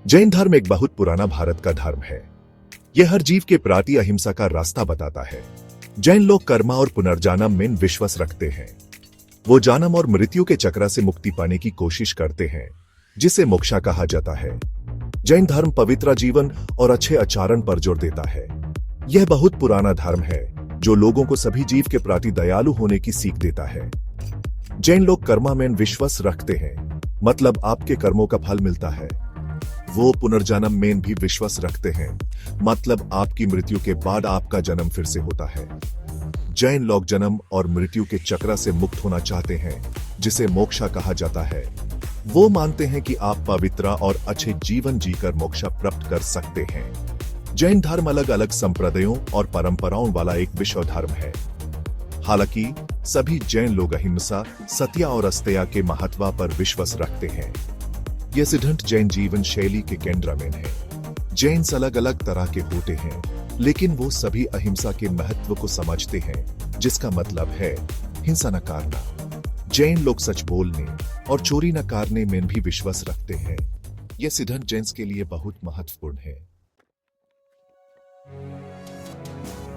जैन धर्म एक बहुत पुराना भारत का धर्म है। यह हर जीव के प्रति अहिंसा का रास्ता बताता है। जैन लोग कर्म और पुनर्जन्म में विश्वास रखते हैं। वो जन्म और मृत्यु के चक्र से मुक्ति पाने की कोशिश करते हैं, जिसे मोक्ष कहा जाता है। जैन धर्म पवित्र जीवन और अच्छे आचरण पर जोर देता है। यह बहुत पुराना धर्म है जो लोगों को सभी जीव के प्रति दयालु होने की सीख देता है। जैन लोग कर्म में विश्वास रखते हैं, मतलब आपके कर्मों का फल मिलता है। वो पुनर्जन्म में भी विश्वास रखते हैं, मतलब आपकी मृत्यु के बाद आपका जन्म फिर से होता है। जैन लोग जन्म और मृत्यु के चक्र से मुक्त होना चाहते हैं, जिसे मोक्ष कहा जाता है। वो मानते हैं कि आप पवित्र और अच्छे जीवन जीकर मोक्ष प्राप्त कर सकते हैं। जैन धर्म अलग अलग संप्रदायों और परंपराओं वाला एक विश्व धर्म है। हालांकि सभी जैन लोग अहिंसा, सत्य और अस्तेय के महत्व पर विश्वास रखते हैं। यह सिद्धांत जैन जीवन शैली के केंद्र में है। जैन अलग अलग तरह के होते हैं, लेकिन वो सभी अहिंसा के महत्व को समझते हैं, जिसका मतलब है हिंसा न करना। जैन लोग सच बोलने और चोरी न करने में भी विश्वास रखते हैं। यह सिद्धांत जैन के लिए बहुत महत्वपूर्ण है।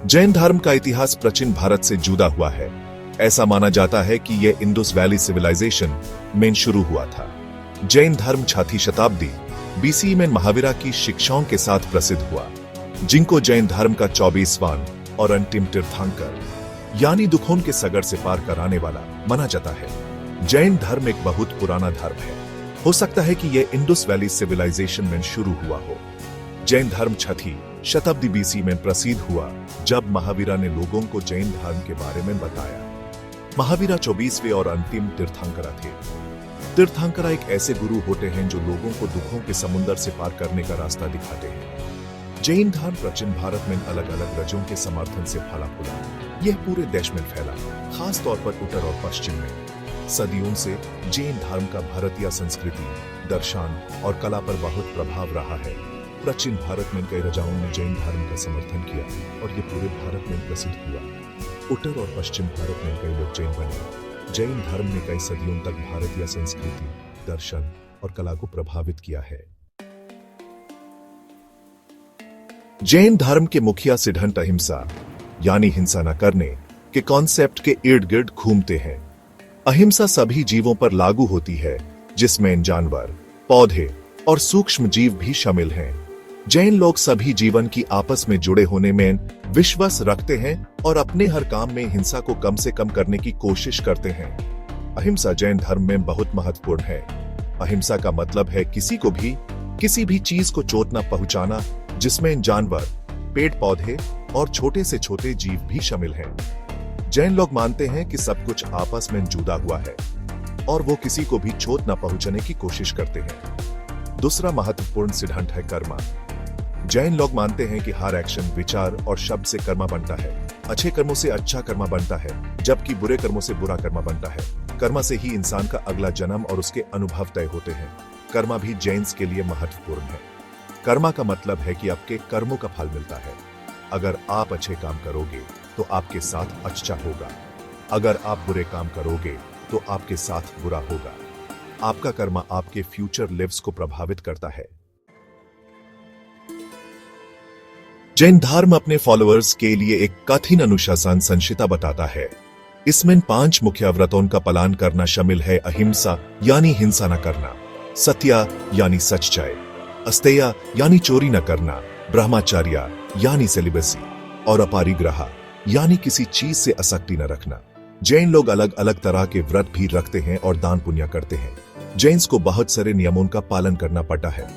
जैन धर्म का इतिहास प्राचीन भारत से जुड़ा हुआ है। ऐसा माना जाता है कि यह इंडस वैली सिविलाइजेशन में शुरू हुआ था। जैन धर्म 6वीं शताब्दी बीसी में महावीरा की शिक्षाओं के साथ प्रसिद्ध हुआ, जिनको जैन धर्म का 24वां और अंतिम तीर्थंकर यानी दुखों के सागर से पार कराने वाला माना जाता है। जैन धर्म एक बहुत पुराना धर्म है। हो सकता है कि यह इंडस वैली सिविलाइजेशन में शुरू हुआ हो। जैन धर्म 6वीं शताब्दी बीसी में प्रसिद्ध हुआ, जब महावीरा ने लोगों को जैन धर्म के बारे में बताया। महावीरा 24वें और अंतिम तीर्थंकर थे। तीर्थंकर एक ऐसे गुरु होते हैं जो लोगों को दुखों के समुद्र से पार करने का रास्ता दिखाते हैं। जैन धर्म प्राचीन भारत में अलग अलग राज्यों के समर्थन से फला फूला। यह पूरे देश में फैला, खास तौर पर उत्तर और पश्चिम में। सदियों से जैन धर्म का भारतीय संस्कृति, दर्शन और कला पर बहुत प्रभाव रहा है। प्राचीन भारत में कई राजाओं ने जैन धर्म का समर्थन किया और यह पूरे भारत में प्रसिद्ध हुआ। उत्तर और पश्चिम भारत में कई लोग जैन बने। जैन धर्म ने कई सदियों तक भारतीय संस्कृति, दर्शन और कला को प्रभावित किया है। जैन धर्म के मुखिया सिद्धांत अहिंसा यानी हिंसा न करने के कॉन्सेप्ट के इर्द गिर्द घूमते हैं। अहिंसा सभी जीवों पर लागू होती है, जिसमें जानवर, पौधे और सूक्ष्म जीव भी शामिल हैं। जैन लोग सभी जीवन की आपस में जुड़े होने में विश्वास रखते हैं और अपने हर काम में हिंसा को कम से कम करने की कोशिश करते हैं। अहिंसा जैन धर्म में बहुत महत्वपूर्ण है। अहिंसा का मतलब है किसी भी चीज को चोट न पहुंचाना, जिसमें जानवर, पेड़ पौधे और छोटे से छोटे जीव भी शामिल हैं। जैन लोग मानते हैं कि सब कुछ आपस में जुड़ा हुआ है और वो किसी को भी चोट न पहुंचाने की कोशिश करते हैं। दूसरा महत्वपूर्ण सिद्धांत है कर्म। जैन लोग मानते हैं कि हर एक्शन, विचार और शब्द से कर्म बनता है। अच्छे कर्मों से अच्छा कर्म बनता है, जबकि बुरे कर्मों से बुरा कर्म बनता है। कर्म से ही इंसान का अगला जन्म और उसके अनुभव तय होते हैं। कर्म भी जैन के लिए महत्वपूर्ण है। कर्म का मतलब है कि आपके कर्मों का फल मिलता है। अगर आप अच्छे काम करोगे तो आपके साथ अच्छा होगा। अगर आप बुरे काम करोगे तो आपके साथ बुरा होगा। आपका कर्म आपके फ्यूचर लाइव्स को प्रभावित करता है। जैन धर्म अपने फॉलोअर्स के लिए एक कठिन अनुशासन संहिता बताता है। इसमें 5 मुख्य व्रतों का पालन करना शामिल है। अहिंसा यानी हिंसा न करना, सत्य यानी सच्चाई, अस्तेय यानी चोरी न करना, ब्रह्मचर्य यानी सेलिबेसी और अपरिग्रह यानी किसी चीज से आसक्ति न रखना। जैन लोग अलग अलग तरह के व्रत भी रखते हैं और दान पुण्य करते हैं। जैन्स को बहुत सारे नियमों का पालन करना पड़ता है।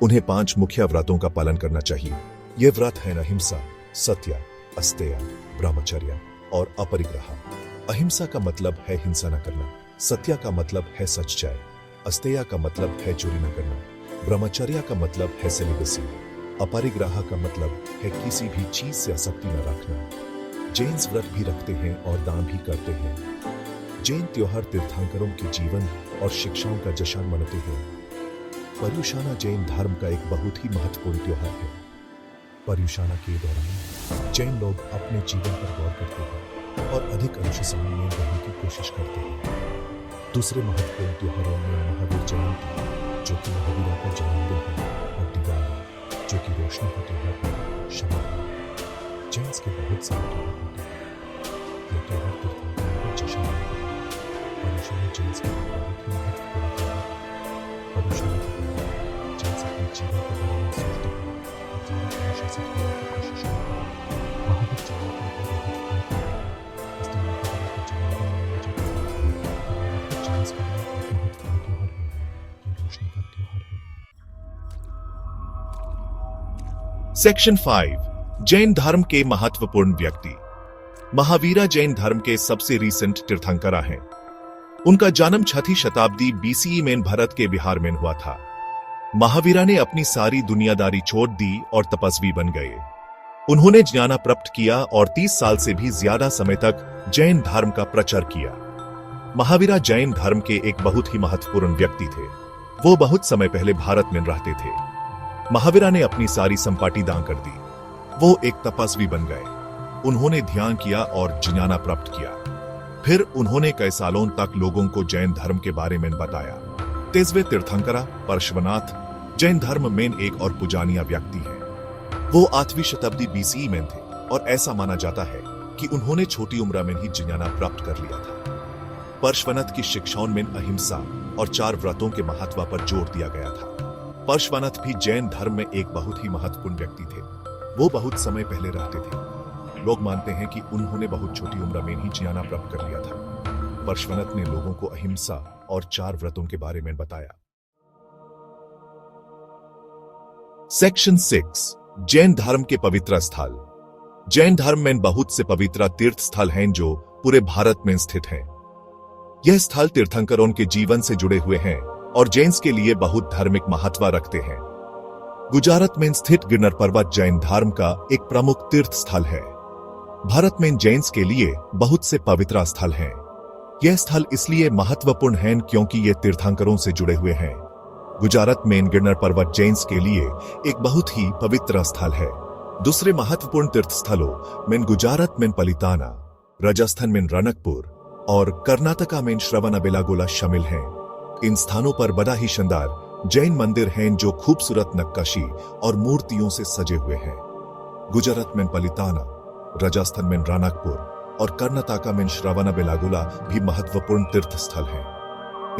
उन्हें 5 मुख्य व्रतों का पालन करना चाहिए। ये व्रत है अहिंसा, सत्य, अस्तेय, ब्रह्मचर्य और अपरिग्रह। अहिंसा का मतलब है हिंसा न करना, सत्य का मतलब है सच्चाई, अस्तेय का मतलब है चोरी न करना, ब्रह्मचर्य का मतलब है सेलिबेसी, अपरिग्रह का मतलब है किसी भी चीज से आसक्ति न रखना। जैन व्रत भी रखते हैं और दान भी करते हैं। जैन त्योहार तीर्थंकरों के जीवन और शिक्षाओं का जश्न मनाते हैं। पर्युषाना जैन धर्म का एक बहुत ही महत्वपूर्ण त्योहार है। पर्युषाना के दौरान जैन लोग अपने जीवन पर गौर करते हैं और अधिक अनुशासन में रहने की कोशिश करते हैं। दूसरे महत्वपूर्ण त्योहारों में महावीर जयंती, जो कि महावीरा का जन्मदिन है, और दिवाली जो कि रोशनी का त्योहार है, क्षमा है। जैन्स के बहुत सारे त्योहार होते हैं। ये त्योहार तीर्थंकरों का जश्न मनाते हैं। पर्युषण जैन्स का बहुत ही महत्वपूर्ण त्योहार है। पर्युषण के त्योहार जैन्स अपने जीवन के बारे में सोचते हैं और जीवन को अनुशासित होने की कोशिश करते हैं। महावीर जयंती को महत्वपूर्ण त्योहार है। इस दिन महावीर का जन्मदिन मनाया जाता है। महावीर जैन्स का एक महत्वपूर्ण त्योहार है। ये रोशनी का त्योहार है। सेक्शन 5 जैन धर्म के महत्वपूर्ण व्यक्ति। महावीरा जैन धर्म के सबसे रीसेंट तीर्थंकरा हैं। उनका जन्म 6वीं शताब्दी बीसीई में भारत के बिहार में हुआ था। महावीरा ने अपनी सारी दुनियादारी छोड़ दी और तपस्वी बन गए। उन्होंने ज्ञान प्राप्त किया और 30 साल से भी ज्यादा समय तक जैन धर्म का प्रचार किया। महावीरा जैन धर्म के एक बहुत ही महत्वपूर्ण व्यक्ति थे। वो बहुत समय पहले भारत में रहते थे। महावीरा ने अपनी सारी संपत्ति दान कर दी। वो एक तपस्वी बन गए। उन्होंने ध्यान किया और ज्ञान प्राप्त किया। फिर उन्होंने कई सालों तक लोगों को जैन धर्म के बारे में बताया। 23वें तीर्थंकरा पार्श्वनाथ जैन धर्म में एक और पूजनीय व्यक्ति है। वो 8वीं शताब्दी बीसीई में थे और ऐसा माना जाता है कि उन्होंने छोटी उम्र में ही ज्ञान प्राप्त कर लिया था। पार्श्वनाथ की शिक्षाओं में अहिंसा और 4 व्रतों के महत्व पर जोर दिया गया था। पार्श्वनाथ भी जैन धर्म में एक बहुत ही महत्वपूर्ण व्यक्ति थे। वो बहुत समय पहले रहते थे। लोग मानते हैं कि उन्होंने बहुत छोटी उम्र में ही ज्ञान प्राप्त कर लिया था। पार्श्वनाथ ने लोगों को अहिंसा और 4 व्रतों के बारे में बताया। सेक्शन 6 जैन धर्म के पवित्र स्थल। जैन धर्म में बहुत से पवित्र तीर्थ स्थल हैं जो पूरे भारत में स्थित हैं। यह स्थल तीर्थंकरों के जीवन से जुड़े हुए हैं और जैन्स के लिए बहुत धार्मिक महत्व रखते हैं। गुजरात में स्थित गिरनार पर्वत जैन धर्म का एक प्रमुख तीर्थ स्थल है। भारत में जैन्स के लिए बहुत से पवित्र स्थल हैं। यह स्थल इसलिए महत्वपूर्ण हैं क्योंकि ये तीर्थंकरों से जुड़े हुए हैं। गुजरात में गिरनार पर्वत जैन्स के लिए एक बहुत ही पवित्र स्थल है। दूसरे महत्वपूर्ण तीर्थ स्थलों में गुजरात में पलिताना, राजस्थान में रणकपुर और कर्नाटका में श्रवणबेलागोला शामिल हैं। इन स्थानों पर बड़ा ही शानदार जैन मंदिर हैं जो खूबसूरत नक्काशी और मूर्तियों से सजे हुए हैं। गुजरात में पलिताना, राजस्थान में रणकपुर और कर्नाटका में श्रवणबेलागोला भी महत्वपूर्ण तीर्थ स्थल हैं।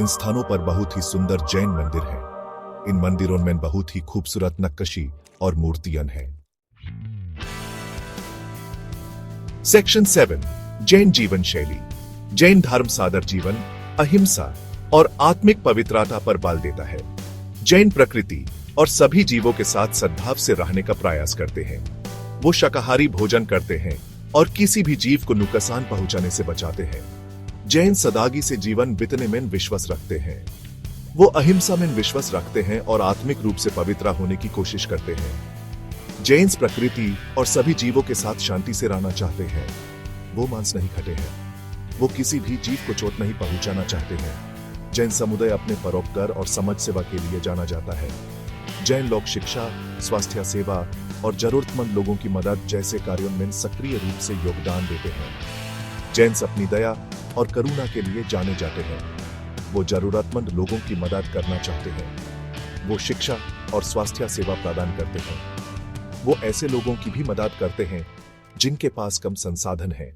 इन स्थानों पर बहुत ही सुंदर जैन मंदिर हैं। इन मंदिरों में बहुत ही खूबसूरत नक्काशी और मूर्तियां हैं। सेक्शन 7 जैन जीवन शैली। जैन धर्म सादर जीवन, अहिंसा और आत्मिक पवित्रता पर बल देता है। जैन प्रकृति और सभी जीवों के साथ सद्भाव से रहने का प्रयास करते हैं। वो शाकाहारी भोजन करते हैं और किसी भी जीव को नुकसान पहुंचाने से बचाते हैं। जैन सदागी से जीवन बिताने में विश्वास रखते हैं। वो अहिंसा में विश्वास रखते हैं और आत्मिक रूप से पवित्र होने की कोशिश करते हैं। जैन्स प्रकृति और सभी जीवों के साथ शांति से रहना चाहते हैं। वो मांस नहीं खाते हैं। वो किसी भी जीव को चोट नहीं पहुंचाना चाहते हैं। जैन समुदाय अपने परोपकार और समाज सेवा के लिए जाना जाता है। जैन लोग शिक्षा, स्वास्थ्य सेवा और जरूरतमंद लोगों की मदद जैसे कार्यों में सक्रिय रूप से योगदान देते हैं। जैन्स अपनी दया और करुणा के लिए जाने जाते हैं। वो जरूरतमंद लोगों की मदद करना चाहते हैं। वो शिक्षा और स्वास्थ्य सेवा प्रदान करते हैं। वो ऐसे लोगों की भी मदद करते हैं जिनके पास कम संसाधन है।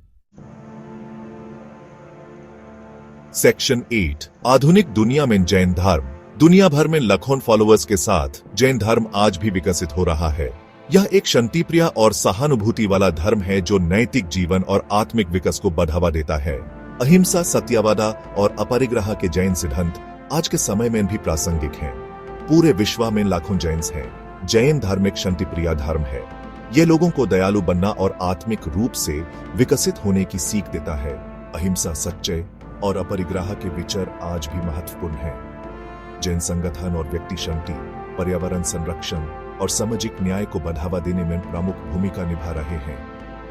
सेक्शन 8 आधुनिक दुनिया में जैन धर्म। दुनिया भर में लाखों फॉलोअर्स के साथ जैन धर्म आज भी विकसित हो रहा है। यह एक शांतिप्रिय और सहानुभूति वाला धर्म है जो नैतिक जीवन और आत्मिक विकास को बढ़ावा देता है। अहिंसा, सत्यवादा और अपरिग्रह के जैन सिद्धांत आज के समय में भी प्रासंगिक हैं। पूरे विश्व में लाखों जैन्स हैं। जैन धर्म एक शांतिप्रिय धर्म है। ये लोगों को दयालु बनना और आत्मिक रूप से विकसित होने की सीख देता है। अहिंसा, सच्चे और अपरिग्रह के विचार आज भी महत्वपूर्ण हैं। जैन संगठन और व्यक्ति शांति, पर्यावरण संरक्षण और सामाजिक न्याय को बढ़ावा देने में प्रमुख भूमिका निभा रहे हैं।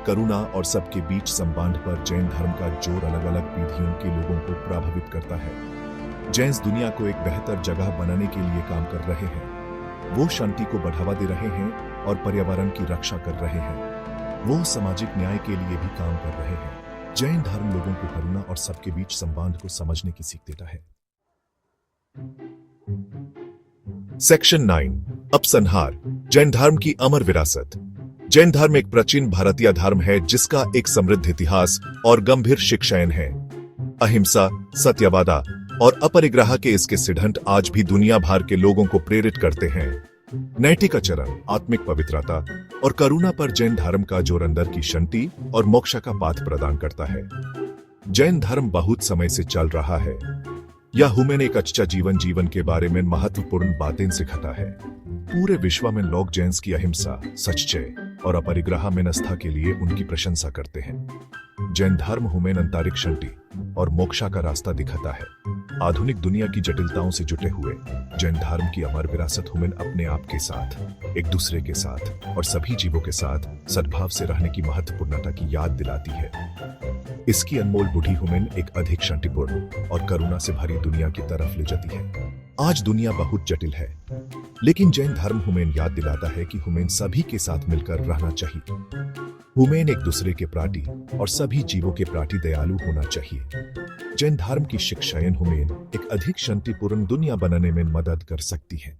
करुणा और सबके बीच संबंध पर जैन धर्म का जोर अलग अलग पीढ़ियों के लोगों को प्रभावित करता है। जैन्स दुनिया को एक बेहतर जगह बनाने के लिए काम कर रहे हैं। वो शांति को बढ़ावा दे रहे हैं और पर्यावरण की रक्षा कर रहे हैं। वो सामाजिक न्याय के लिए भी काम कर रहे हैं। जैन धर्म लोगों को करुणा और सबके बीच संबंध को समझने की सीख देता है। सेक्शन 9 उपसंहार, जैन धर्म की अमर विरासत। जैन धर्म एक प्राचीन भारतीय धर्म है जिसका एक समृद्ध इतिहास और गंभीर शिक्षाएं हैं। अहिंसा, सत्यवादा और अपरिग्रह के इसके सिद्धांत आज भी दुनिया भर के लोगों को प्रेरित करते हैं। नैतिक आचरण, आत्मिक पवित्रता और करुणा पर जैन धर्म का जोर अंदर की शांति और मोक्ष का पाथ प्रदान करता है। जैन धर्म बहुत समय से चल रहा है। यह हमें एक अच्छा जीवन के बारे में महत्वपूर्ण बातें सिखाता है। पूरे विश्व में लोग जैन की अहिंसा, सच्चाई और अपरिग्रह में निष्ठा के लिए उनकी प्रशंसा करते हैं। जैन धर्म हमें आंतरिक शांति और मोक्ष का रास्ता दिखाता है। आधुनिक दुनिया की जटिलताओं से जुटे हुए जैन धर्म की अमर विरासत हमें अपने आप के साथ, एक दूसरे के साथ और सभी जीवों के साथ सद्भाव से रहने की महत्वपूर्णता की याद दिलाती है। इसकी अनमोल बुद्धि हमें एक अधिक शांतिपूर्ण और करुणा से भरी दुनिया की तरफ ले जाती है। आज दुनिया बहुत जटिल है, लेकिन जैन धर्म हमें याद दिलाता है कि हमें सभी के साथ मिलकर रहना चाहिए। हमें एक दूसरे के प्रति और सभी जीवों के प्रति दयालु होना चाहिए। जैन धर्म की शिक्षाएं हमें एक अधिक शांतिपूर्ण दुनिया बनाने में मदद कर सकती हैं।